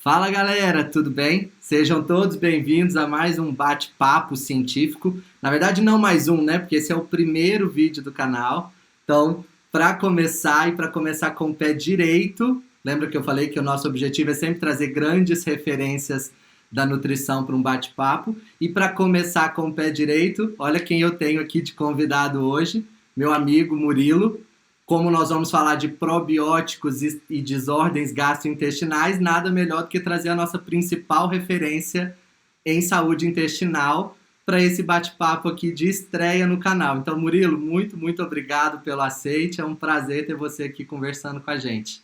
Fala galera, tudo bem? Sejam todos bem-vindos a mais um bate-papo científico. Na verdade, não mais um, né? Porque esse é o primeiro vídeo do canal. Então, para começar e para começar com o pé direito, lembra que eu falei que o nosso objetivo é sempre trazer grandes referências da nutrição para um bate-papo. E para começar com o pé direito, olha quem eu tenho aqui de convidado hoje, meu amigo Murilo. Como nós vamos falar de probióticos e desordens gastrointestinais, nada melhor do que trazer a nossa principal referência em saúde intestinal para esse bate-papo aqui de estreia no canal. Então, Murilo, muito obrigado pelo aceite. É um prazer ter você aqui conversando com a gente.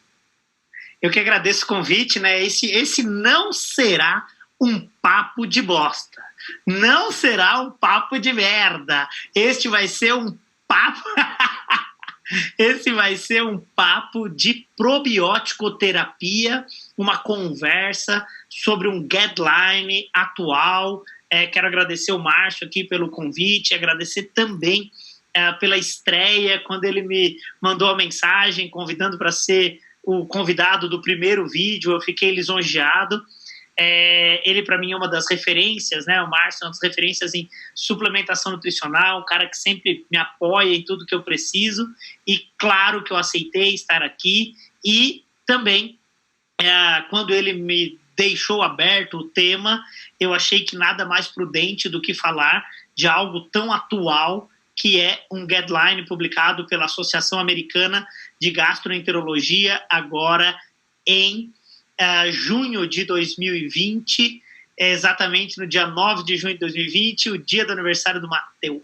Eu que agradeço o convite, né? Esse não será um papo de bosta. Não será um papo de merda. Este vai ser um papo... Esse vai ser um papo de probiótico-terapia, uma conversa sobre um guideline atual. Quero agradecer o Márcio aqui pelo convite, agradecer também pela estreia, quando ele me mandou a mensagem convidando para ser o convidado do primeiro vídeo, eu fiquei lisonjeado. Ele, para mim, é uma das referências, né? O Márcio é uma das referências em suplementação nutricional, um cara que sempre me apoia em tudo que eu preciso, e claro que eu aceitei estar aqui, e também, quando ele me deixou aberto o tema, eu achei que nada mais prudente do que falar de algo tão atual, que é um guideline publicado pela Associação Americana de Gastroenterologia, agora em junho de 2020, exatamente no dia 9 de junho de 2020, o dia do aniversário do Mateus.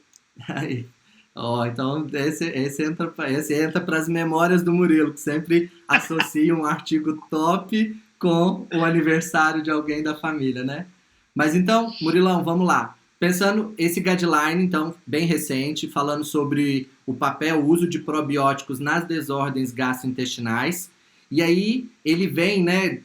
Então esse entra para as memórias do Murilo, que sempre associa um artigo top com o aniversário de alguém da família, né? Mas então, Murilão, vamos lá. Pensando esse guideline, então, bem recente, falando sobre o papel, o uso de probióticos nas desordens gastrointestinais. E aí ele vem, né,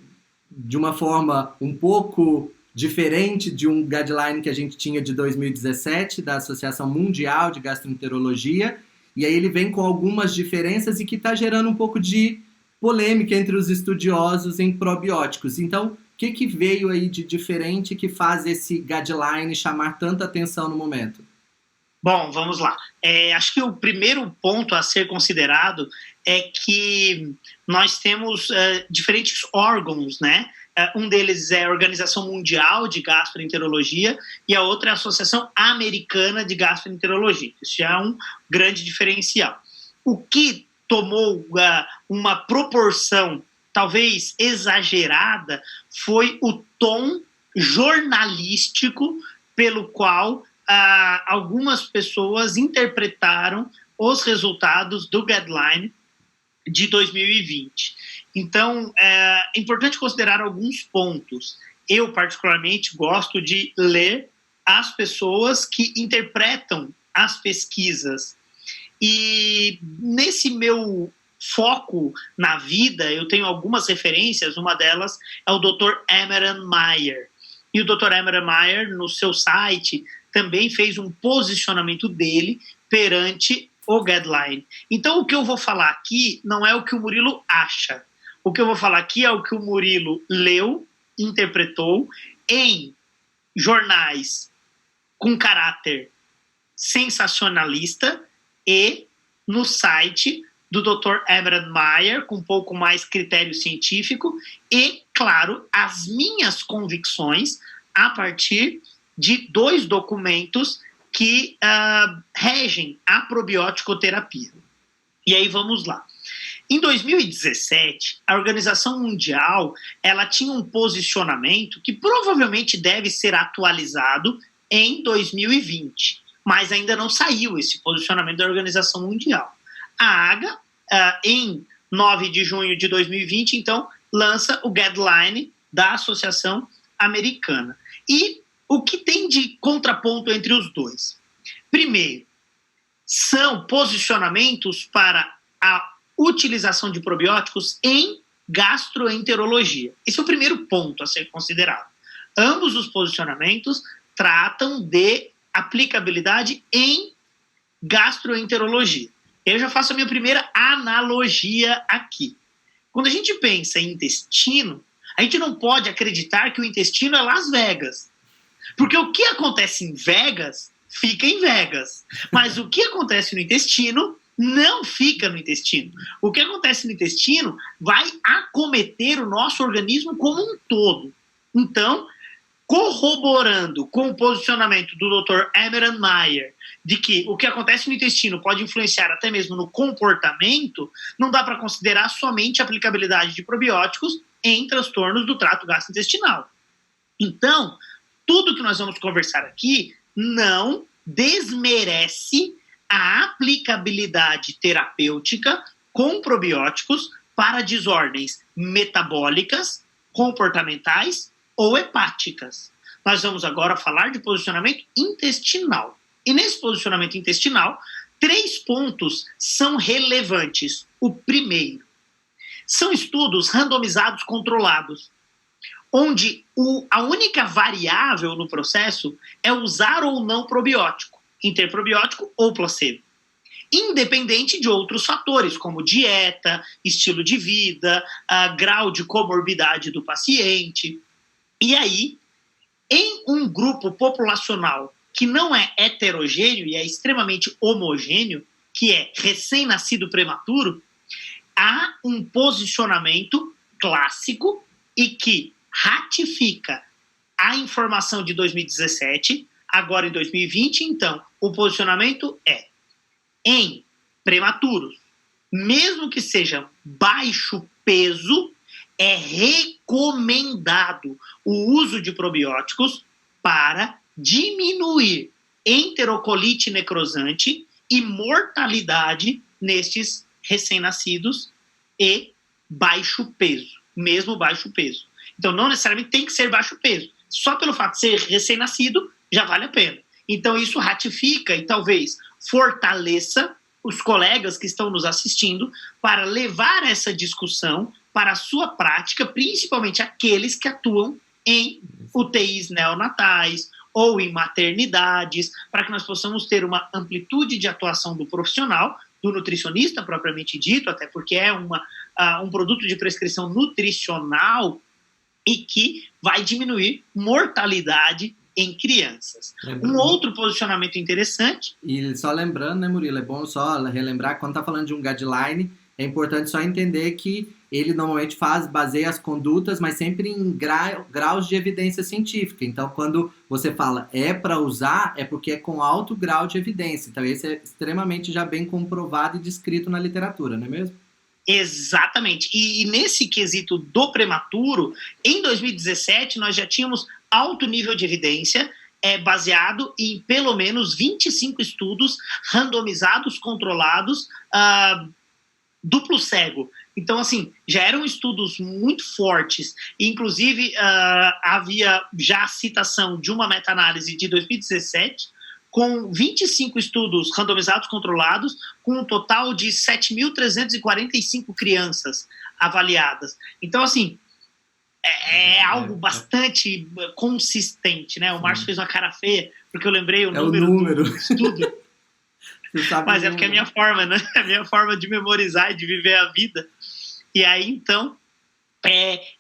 de uma forma um pouco diferente de um guideline que a gente tinha de 2017, da Associação Mundial de Gastroenterologia, e aí ele vem com algumas diferenças e que está gerando um pouco de polêmica entre os estudiosos em probióticos. Então, o que veio aí de diferente que faz esse guideline chamar tanta atenção no momento? Bom, vamos lá. Acho que o primeiro ponto a ser considerado é que nós temos diferentes órgãos, né? Um deles é a Organização Mundial de Gastroenterologia e a outra é a Associação Americana de Gastroenterologia. Isso já é um grande diferencial. O que tomou uma proporção talvez exagerada foi o tom jornalístico pelo qual algumas pessoas interpretaram os resultados do guideline de 2020. Então, é importante considerar alguns pontos. Eu, particularmente, gosto de ler as pessoas que interpretam as pesquisas. E nesse meu foco na vida, eu tenho algumas referências, uma delas é o Dr. Emerald Meyer. E o Dr. Emerald Meyer, no seu site, também fez um posicionamento dele perante o guideline. Então, o que eu vou falar aqui não é o que o Murilo acha. O que eu vou falar aqui é o que o Murilo leu, interpretou em jornais com caráter sensacionalista e no site do Dr. Emerald Meyer, com um pouco mais critério científico e, claro, as minhas convicções a partir de 2 documentos que regem a probiótico-terapia. E aí vamos lá. Em 2017, a Organização Mundial ela tinha um posicionamento que provavelmente deve ser atualizado em 2020, mas ainda não saiu esse posicionamento da Organização Mundial. A AGA, em 9 de junho de 2020, então, lança o guideline da Associação Americana. E o que tem de contraponto entre os dois? Primeiro, são posicionamentos para a utilização de probióticos em gastroenterologia. Esse é o primeiro ponto a ser considerado. Ambos os posicionamentos tratam de aplicabilidade em gastroenterologia. Eu já faço a minha primeira analogia aqui. Quando a gente pensa em intestino, A gente não pode acreditar que o intestino é Las Vegas. Porque o que acontece em Vegas, fica em Vegas. Mas o que acontece no intestino, não fica no intestino. O que acontece no intestino vai acometer o nosso organismo como um todo. Então, corroborando com o posicionamento do Dr. Emerald Meyer de que o que acontece no intestino pode influenciar até mesmo no comportamento, não dá para considerar somente a aplicabilidade de probióticos em transtornos do trato gastrointestinal. Então, tudo que nós vamos conversar aqui não desmerece a aplicabilidade terapêutica com probióticos para desordens metabólicas, comportamentais ou hepáticas. Nós vamos agora falar de posicionamento intestinal. E nesse posicionamento intestinal, 3 pontos são relevantes. O primeiro, são estudos randomizados controlados, onde a única variável no processo é usar ou não probiótico, interprobiótico ou placebo, independente de outros fatores, como dieta, estilo de vida, grau de comorbidade do paciente. E aí, em um grupo populacional que não é heterogêneo e é extremamente homogêneo, que é recém-nascido prematuro, há um posicionamento clássico e que ratifica a informação de 2017, agora em 2020, então, o posicionamento é em prematuros, mesmo que seja baixo peso, é recomendado o uso de probióticos para diminuir enterocolite necrosante e mortalidade nestes recém-nascidos e baixo peso, mesmo baixo peso. Então, não necessariamente tem que ser baixo peso. Só pelo fato de ser recém-nascido, já vale a pena. Então, isso ratifica e talvez fortaleça os colegas que estão nos assistindo para levar essa discussão para a sua prática, principalmente aqueles que atuam em UTIs neonatais ou em maternidades, para que nós possamos ter uma amplitude de atuação do profissional, do nutricionista propriamente dito, até porque é um produto de prescrição nutricional e que vai diminuir mortalidade em crianças. Um outro posicionamento interessante... E só lembrando, né, Murilo, é bom só relembrar, quando está falando de um guideline, é importante só entender que ele normalmente baseia as condutas, mas sempre em graus de evidência científica. Então, quando você fala é para usar, é porque é com alto grau de evidência. Então, esse é extremamente já bem comprovado e descrito na literatura, não é mesmo? Exatamente. E nesse quesito do prematuro, em 2017, nós já tínhamos alto nível de evidência, baseado em pelo menos 25 estudos randomizados, controlados, duplo cego. Então, assim, já eram estudos muito fortes. Inclusive, havia já a citação de uma meta-análise de 2017, com 25 estudos randomizados controlados, com um total de 7.345 crianças avaliadas. Então, assim, é algo bastante consistente, né? O Márcio fez uma cara feia, porque eu lembrei o número do estudo. Mas é porque é a minha forma, né? A minha forma de memorizar e de viver a vida. E aí, então,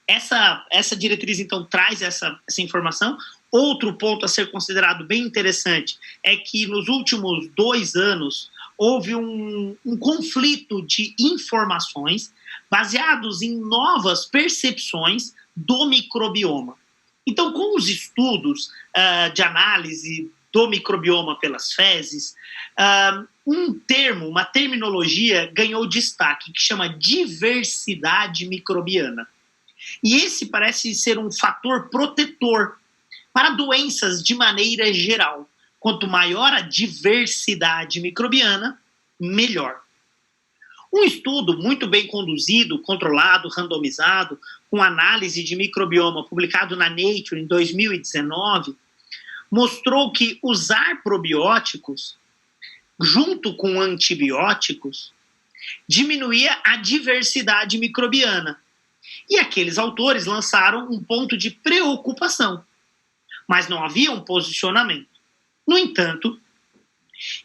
essa diretriz, então, traz essa informação. Outro ponto a ser considerado bem interessante é que nos últimos 2 anos houve um conflito de informações baseados em novas percepções do microbioma. Então, com os estudos de análise do microbioma pelas fezes, uma terminologia ganhou destaque, que chama diversidade microbiana. E esse parece ser um fator protetor para doenças de maneira geral. Quanto maior a diversidade microbiana, melhor. Um estudo muito bem conduzido, controlado, randomizado, com análise de microbioma, publicado na Nature em 2019, mostrou que usar probióticos, junto com antibióticos, diminuía a diversidade microbiana. E aqueles autores lançaram um ponto de preocupação, mas não havia um posicionamento. No entanto,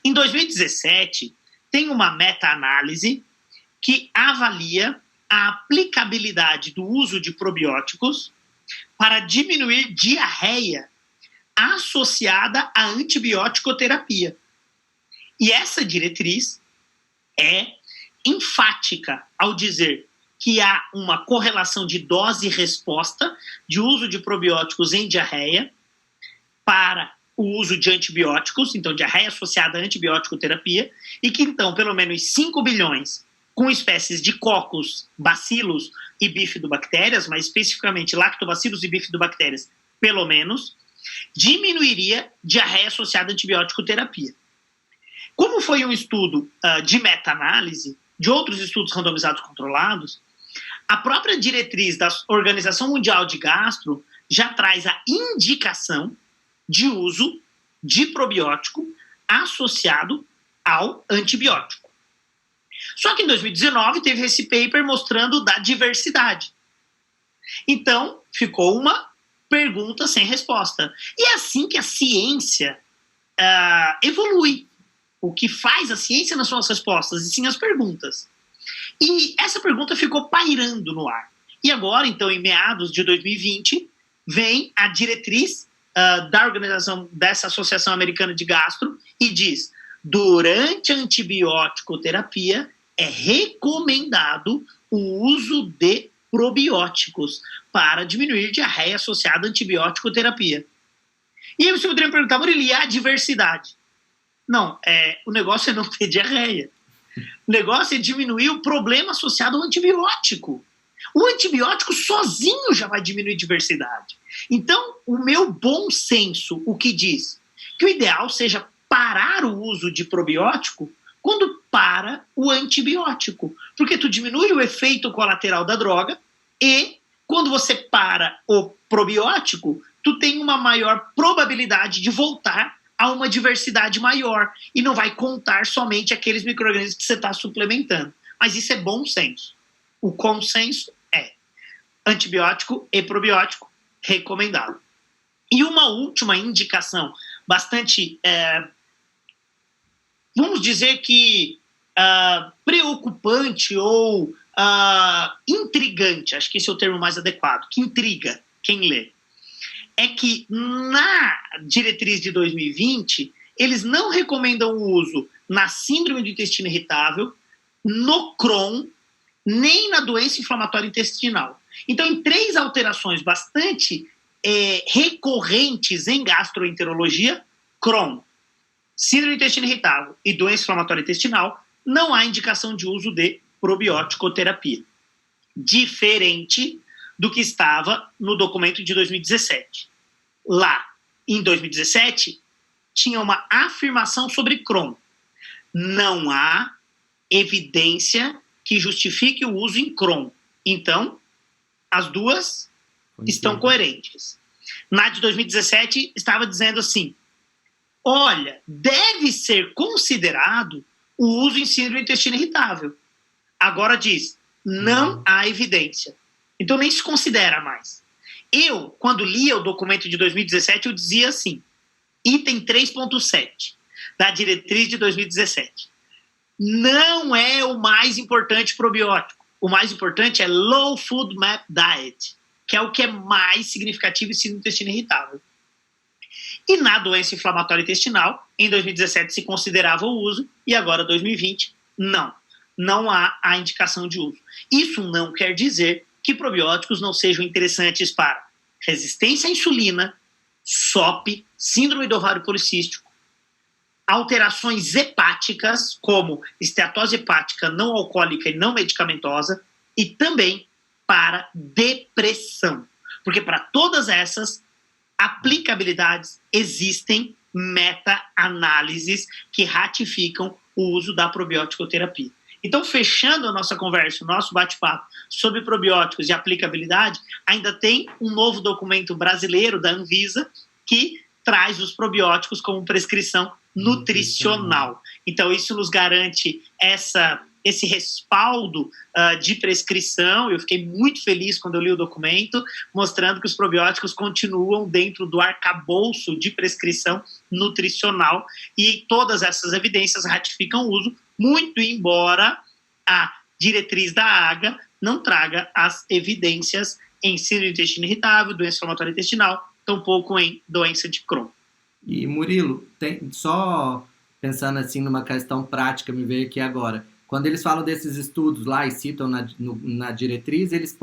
em 2017, tem uma meta-análise que avalia a aplicabilidade do uso de probióticos para diminuir diarreia associada à antibiótico-terapia. E essa diretriz é enfática ao dizer que há uma correlação de dose e resposta de uso de probióticos em diarreia para o uso de antibióticos, então diarreia associada à antibiótico-terapia, e que então pelo menos 5 bilhões com espécies de cocos, bacilos e bifidobactérias, mas especificamente lactobacilos e bifidobactérias, pelo menos, diminuiria diarreia associada à antibiótico-terapia. Como foi um estudo de meta-análise, de outros estudos randomizados controlados, a própria diretriz da Organização Mundial de Gastro já traz a indicação de uso de probiótico associado ao antibiótico. Só que em 2019 teve esse paper mostrando da diversidade. Então, ficou uma pergunta sem resposta. E é assim que a ciência evolui. O que faz a ciência não são as respostas, e sim as perguntas. E essa pergunta ficou pairando no ar. E agora, então, em meados de 2020, vem a diretriz da organização dessa Associação Americana de Gastro e diz: durante a antibiótico-terapia é recomendado o uso de probióticos para diminuir diarreia associada à antibiótico-terapia. E aí você poderia me perguntar, Murilo, e a diversidade? Não, o negócio é não ter diarreia. O negócio é diminuir o problema associado ao antibiótico. O antibiótico sozinho já vai diminuir diversidade. Então, o meu bom senso, o que diz? Que o ideal seja parar o uso de probiótico quando para o antibiótico. Porque tu diminui o efeito colateral da droga e quando você para o probiótico, tu tem uma maior probabilidade de voltar a uma diversidade maior e não vai contar somente aqueles micro-organismos que você está suplementando. Mas isso é bom senso. O consenso é antibiótico e probiótico recomendado. E uma última indicação bastante, vamos dizer que preocupante ou intrigante, acho que esse é o termo mais adequado, que intriga quem lê, é que na diretriz de 2020, eles não recomendam o uso na síndrome do intestino irritável, no Crohn, nem na doença inflamatória intestinal. Então, em 3 alterações bastante recorrentes em gastroenterologia, Crohn, síndrome do intestino irritável e doença inflamatória intestinal, não há indicação de uso de probiótico-terapia. Diferente do que estava no documento de 2017. Lá, em 2017, tinha uma afirmação sobre Crohn. Não há evidência que justifique o uso em Crohn. Então, as duas estão coerentes. Na de 2017, estava dizendo assim, olha, deve ser considerado o uso em síndrome do intestino irritável. Agora diz, não há evidência. Então nem se considera mais. Eu, quando lia o documento de 2017, eu dizia assim, item 3.7 da diretriz de 2017. Não é o mais importante probiótico. O mais importante é Low Food Map Diet, que é o que é mais significativo em síndrome do intestino irritável. E na doença inflamatória intestinal, em 2017 se considerava o uso, e agora 2020, não. Não há a indicação de uso. Isso não quer dizer que probióticos não sejam interessantes para resistência à insulina, SOP, síndrome do ovário policístico, alterações hepáticas, como esteatose hepática não alcoólica e não medicamentosa, e também para depressão. Porque para todas essas aplicabilidades existem meta-análises que ratificam o uso da probiótico-terapia. Então, fechando a nossa conversa, o nosso bate-papo sobre probióticos e aplicabilidade, ainda tem um novo documento brasileiro da Anvisa que traz os probióticos como prescrição nutricional. Então, isso nos garante esse respaldo de prescrição. Eu fiquei muito feliz quando eu li o documento, mostrando que os probióticos continuam dentro do arcabouço de prescrição nutricional e todas essas evidências ratificam o uso, muito embora a diretriz da AGA não traga as evidências em síndrome do intestino irritável, doença inflamatória intestinal, tampouco em doença de Crohn. E Murilo, só pensando assim numa questão prática, me veio aqui agora. Quando eles falam desses estudos lá e citam na diretriz, eles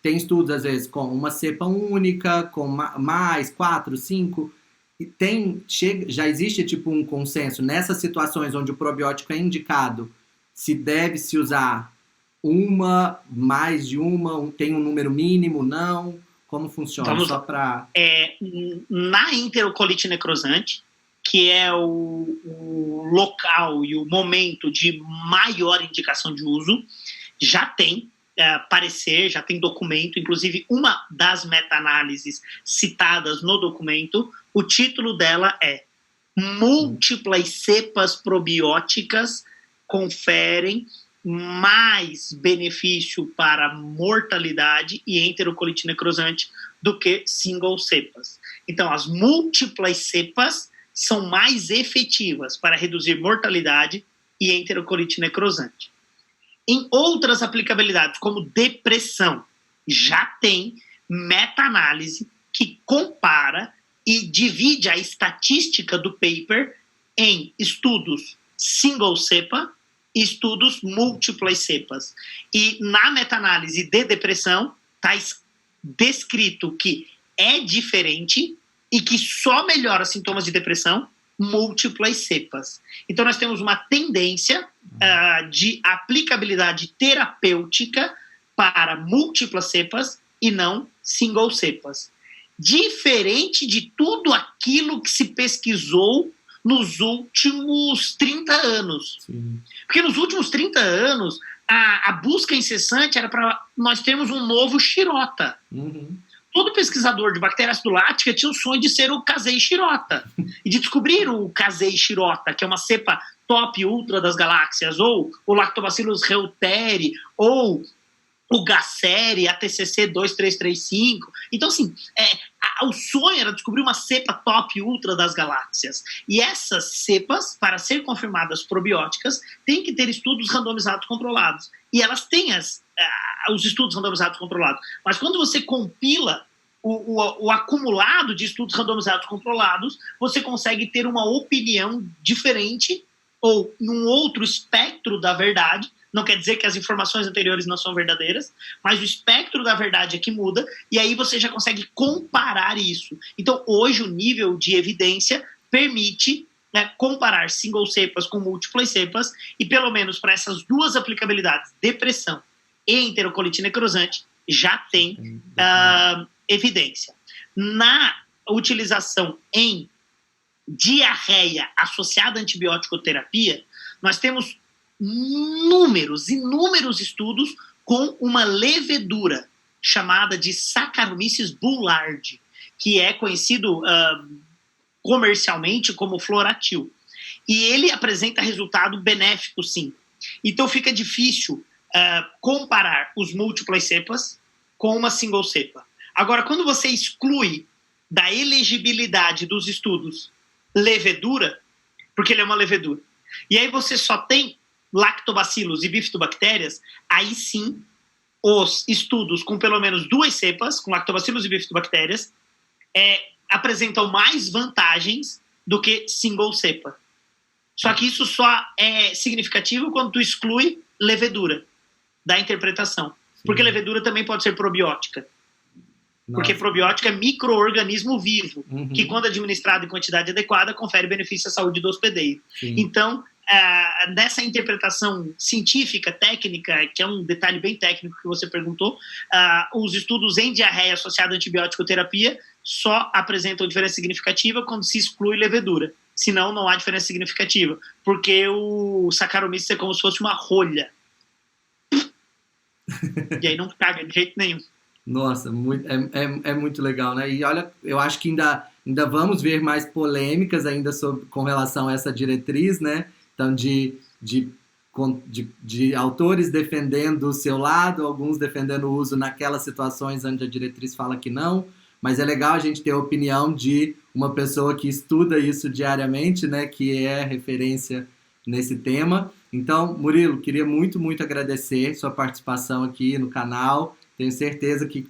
tem estudos às vezes com uma cepa única, com mais 4, 5, e já existe tipo um consenso nessas situações onde o probiótico é indicado, se deve se usar mais de uma, tem um número mínimo, não? Como funciona? Vamos só para na enterocolite necrosante, que é o local e o momento de maior indicação de uso, já tem parecer, já tem documento, inclusive uma das meta-análises citadas no documento, o título dela é Múltiplas cepas probióticas conferem mais benefício para mortalidade e enterocolite necrosante do que single cepas. Então, as múltiplas cepas são mais efetivas para reduzir mortalidade e enterocolite necrosante. Em outras aplicabilidades, como depressão, já tem meta-análise que compara e divide a estatística do paper em estudos single cepa e estudos múltiplas cepas. E na meta-análise de depressão está descrito que é diferente e que só melhora sintomas de depressão múltiplas cepas. Então nós temos uma tendência de aplicabilidade terapêutica para múltiplas cepas e não single cepas. Diferente de tudo aquilo que se pesquisou nos últimos 30 anos. Sim. Porque nos últimos 30 anos, a busca incessante era para nós termos um novo Shirota. Uhum. Todo pesquisador de bactéria acidolática tinha o sonho de ser o Kasei Shirota. E de descobrir o Kasei Shirota, que é uma cepa top ultra das galáxias, ou o Lactobacillus reuteri, ou o Gasseri, a TCC 2335. Então, assim, o sonho era descobrir uma cepa top ultra das galáxias. E essas cepas, para ser confirmadas probióticas, têm que ter estudos randomizados controlados. E elas têm os estudos randomizados controlados. Mas quando você compila o acumulado de estudos randomizados controlados, você consegue ter uma opinião diferente ou num outro espectro da verdade. Não quer dizer que as informações anteriores não são verdadeiras, mas o espectro da verdade é que muda, e aí você já consegue comparar isso. Então, hoje, o nível de evidência permite comparar single cepas com múltiplas cepas, e pelo menos para essas duas aplicabilidades, depressão e enterocolite necrosante, já tem evidência. Na utilização em diarreia associada à antibiótico-terapia, nós temos inúmeros estudos com uma levedura chamada de Saccharomyces boulardii, que é conhecido comercialmente como Floratil. E ele apresenta resultado benéfico, sim. Então fica difícil comparar os múltiplas cepas com uma single cepa. Agora, quando você exclui da elegibilidade dos estudos levedura, porque ele é uma levedura, e aí você só tem lactobacilos e bifidobactérias, aí sim os estudos com pelo menos duas cepas, com lactobacilos e bifidobactérias, apresentam mais vantagens do que single cepa. Só que isso só é significativo quando tu exclui levedura da interpretação. Porque levedura também pode ser probiótica. Nossa. Porque probiótica é micro-organismo vivo, que quando administrado em quantidade adequada, confere benefício à saúde do hospedeiro. Sim. Então, nessa interpretação científica, técnica, que é um detalhe bem técnico que você perguntou, os estudos em diarreia associada à antibiótico-terapia só apresentam diferença significativa quando se exclui levedura. Senão, não há diferença significativa, porque o Saccharomyces é como se fosse uma rolha. E aí não caga de jeito nenhum. Nossa, é muito legal, né? E olha, eu acho que ainda vamos ver mais polêmicas ainda com relação a essa diretriz, né? Então, de autores defendendo o seu lado, alguns defendendo o uso naquelas situações onde a diretriz fala que não, mas é legal a gente ter a opinião de uma pessoa que estuda isso diariamente, né? Que é referência nesse tema. Então, Murilo, queria muito, muito agradecer sua participação aqui no canal. Tenho certeza que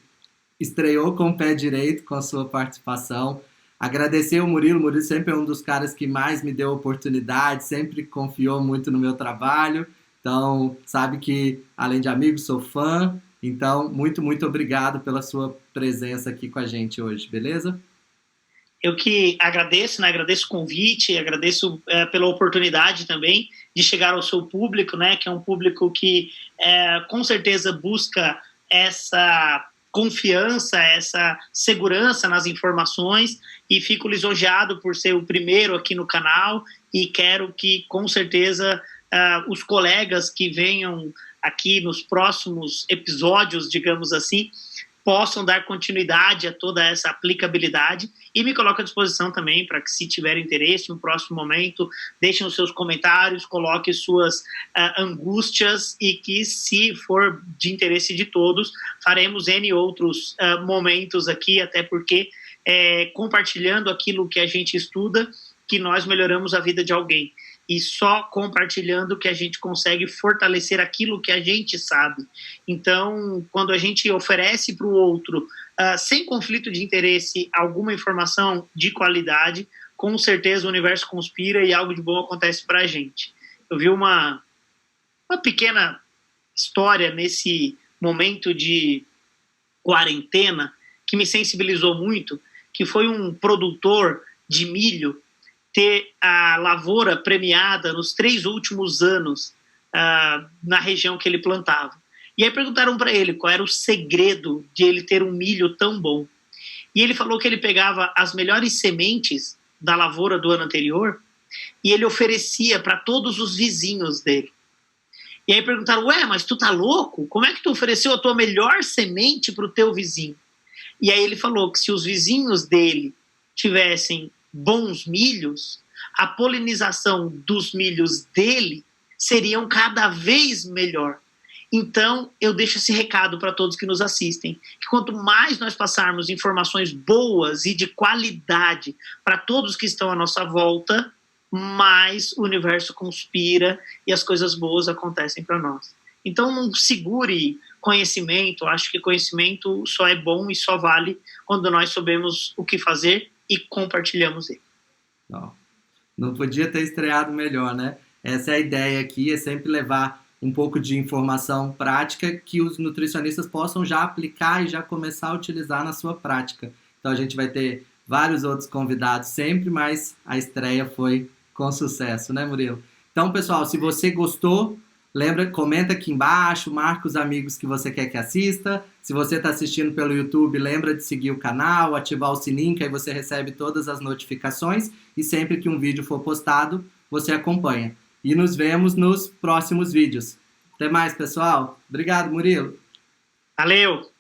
estreou com o pé direito com a sua participação. Agradecer o Murilo sempre é um dos caras que mais me deu oportunidade, sempre confiou muito no meu trabalho. Então, sabe que, além de amigo, sou fã. Então, muito, muito obrigado pela sua presença aqui com a gente hoje, beleza? Eu que agradeço, né? Agradeço o convite, agradeço pela oportunidade também de chegar ao seu público, né? Que é um público que com certeza busca essa confiança, essa segurança nas informações, e fico lisonjeado por ser o primeiro aqui no canal, e quero que, com certeza, os colegas que venham aqui nos próximos episódios, digamos assim, possam dar continuidade a toda essa aplicabilidade, e me coloco à disposição também para que, se tiver interesse no próximo momento, deixem os seus comentários, coloquem suas angústias, e que, se for de interesse de todos, faremos N outros momentos aqui, até porque compartilhando aquilo que a gente estuda, que nós melhoramos a vida de alguém. E só compartilhando que a gente consegue fortalecer aquilo que a gente sabe. Então, quando a gente oferece para o outro, sem conflito de interesse, alguma informação de qualidade, com certeza o universo conspira e algo de bom acontece para a gente. Eu vi uma pequena história nesse momento de quarentena que me sensibilizou muito, que foi um produtor de milho ter a lavoura premiada nos 3 últimos anos na região que ele plantava. E aí perguntaram para ele qual era o segredo de ele ter um milho tão bom. E ele falou que ele pegava as melhores sementes da lavoura do ano anterior e ele oferecia para todos os vizinhos dele. E aí perguntaram, ué, mas tu tá louco? Como é que tu ofereceu a tua melhor semente para o teu vizinho? E aí ele falou que, se os vizinhos dele tivessem bons milhos, a polinização dos milhos dele seriam cada vez melhor. Então, eu deixo esse recado para todos que nos assistem, que quanto mais nós passarmos informações boas e de qualidade para todos que estão à nossa volta, mais o universo conspira e as coisas boas acontecem para nós. Então, não segure conhecimento. Acho que conhecimento só é bom e só vale quando nós sabemos o que fazer e compartilhamos ele. Não podia ter estreado melhor, né? Essa é a ideia aqui, é sempre levar um pouco de informação prática que os nutricionistas possam já aplicar e já começar a utilizar na sua prática. Então a gente vai ter vários outros convidados sempre, mas a estreia foi com sucesso, né, Murilo? Então, pessoal, se você gostou, lembra, comenta aqui embaixo, marca os amigos que você quer que assista. Se você está assistindo pelo YouTube, lembra de seguir o canal, ativar o sininho, que aí você recebe todas as notificações, e sempre que um vídeo for postado, você acompanha. E nos vemos nos próximos vídeos. Até mais, pessoal. Obrigado, Murilo. Valeu!